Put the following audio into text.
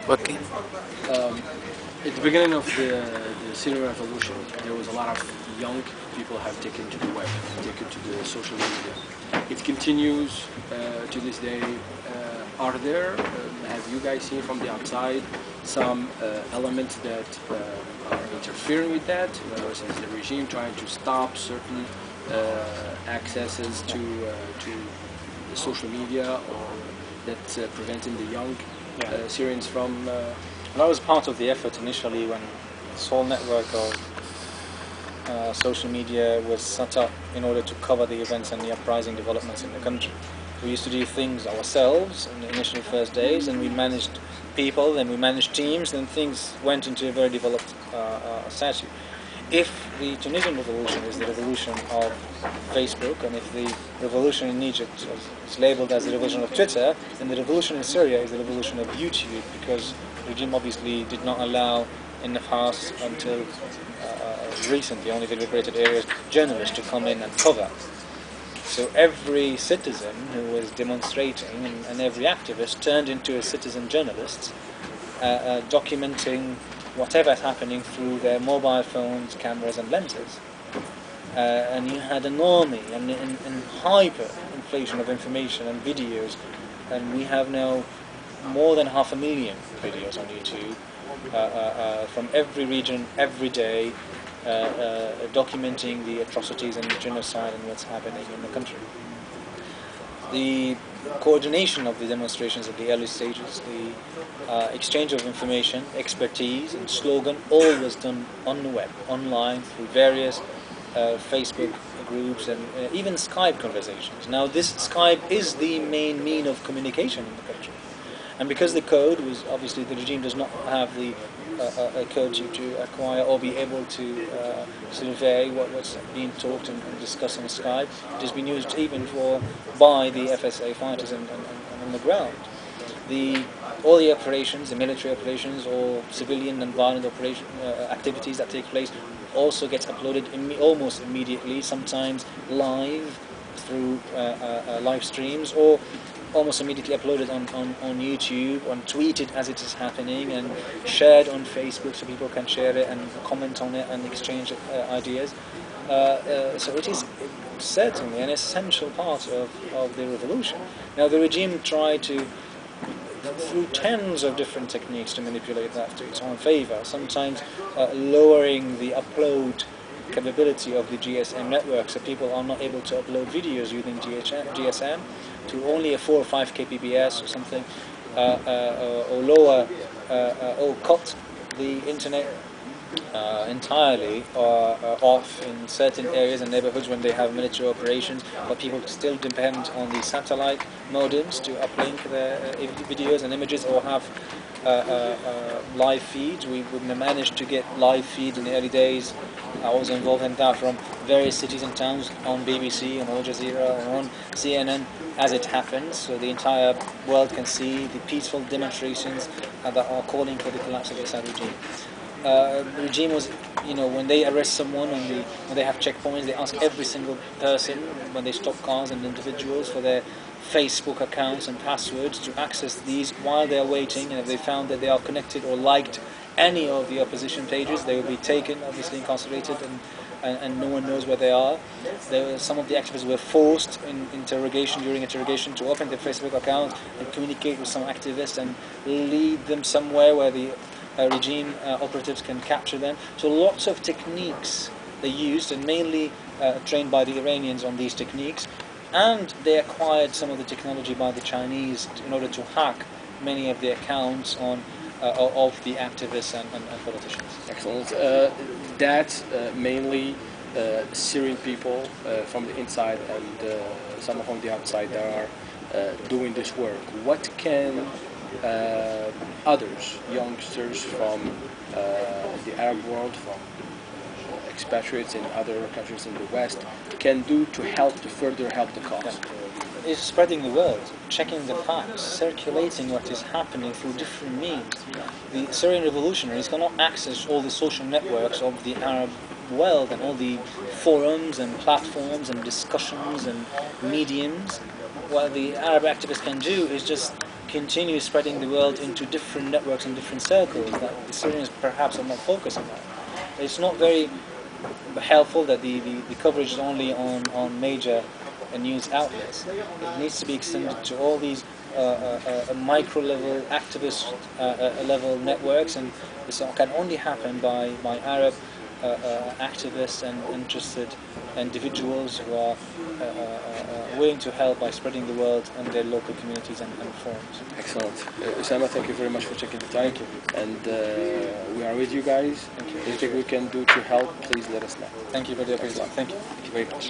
Okay. At the beginning of the Syrian revolution, there was a lot of young people have taken to the web, taken to the social media. It continues to this day. Are there, have you guys seen from the outside, some elements that are interfering with that? In other words, is the regime trying to stop certain accesses to the social media, or that's preventing the young Syrians from... And that was part of the effort initially when this whole network of social media was set up in order to cover the events and the uprising developments in the country. We used to do things ourselves in the initial first days, and we managed people, then we managed teams, then things went into a very developed statute. If the Tunisian revolution is the revolution of Facebook, and if the revolution in Egypt is labelled as the revolution of Twitter, then the revolution in Syria is the revolution of YouTube, because the regime obviously did not allow in the past until recently, only the liberated areas, journalists to come in and cover. So every citizen who was demonstrating and every activist turned into a citizen journalist, documenting whatever is happening through their mobile phones, cameras and lenses. And you had an army and hyper inflation of information and videos, and we have now more than 500,000 videos on YouTube from every region, every day, documenting the atrocities and the genocide and what's happening in the country. The coordination of the demonstrations at the early stages, the exchange of information, expertise and slogan, all was done on the web, online, through various Facebook groups and even Skype conversations. Now this Skype is the main mean of communication in the country. And because the code was, obviously the regime does not have the code to acquire or be able to survey what's being talked and discussed on Skype, it has been used even by the FSA fighters and on the ground. All the operations, the military operations or civilian and violent activities that take place also gets uploaded almost immediately, sometimes live through live streams, or almost immediately uploaded on YouTube, and tweeted as it is happening, and shared on Facebook so people can share it and comment on it and exchange ideas. So it is certainly an essential part of the revolution. Now the regime tried to, through tens of different techniques, to manipulate that to its own favour, sometimes lowering the upload capability of the GSM network, so people are not able to upload videos using GSM to only a 4 or 5 kbps or something, or lower, or cut the internet entirely off in certain areas and neighborhoods when they have military operations, but people still depend on the satellite modems to uplink their videos and images, or have live feeds. We managed to get live feeds in the early days. I was involved in that, from various cities and towns, on BBC, on Al Jazeera, or on CNN, as it happens, so the entire world can see the peaceful demonstrations that are calling for the collapse of the Assad regime. The regime was, when they arrest someone, when they have checkpoints, they ask every single person, when they stop cars and individuals, for their Facebook accounts and passwords to access these while they are waiting, and if they found that they are connected or liked any of the opposition pages, they will be taken, obviously incarcerated, and no one knows where they are. Some of the activists were forced during interrogation to open their Facebook account and communicate with some activists and lead them somewhere where the regime operatives can capture them. So lots of techniques they used, and mainly trained by the Iranians on these techniques, and they acquired some of the technology by the Chinese in order to hack many of the accounts of the activists and politicians. Excellent. That's mainly Syrian people from the inside and some from the outside that are doing this work. What can others, youngsters from the Arab world, from expatriates in other countries in the West, can do to further help the cause? Is spreading the word, checking the facts, circulating what is happening through different means. The Syrian revolutionaries cannot access all the social networks of the Arab world and all the forums and platforms and discussions and mediums. What the Arab activists can do is just continue spreading the word into different networks and different circles that the Syrians perhaps are not focusing on. It's not very helpful that the coverage is only on major news outlets. It needs to be extended to all these micro level, activist level networks, and this can only happen by Arab activists and interested individuals who are willing to help by spreading the word in their local communities and forums. Excellent. Aussama, thank you very much for taking the time. Thank you. And we are with you guys. Thank you. Anything we can do to help, please let us know. Thank you for the opportunity. Thank you. Thank you very much.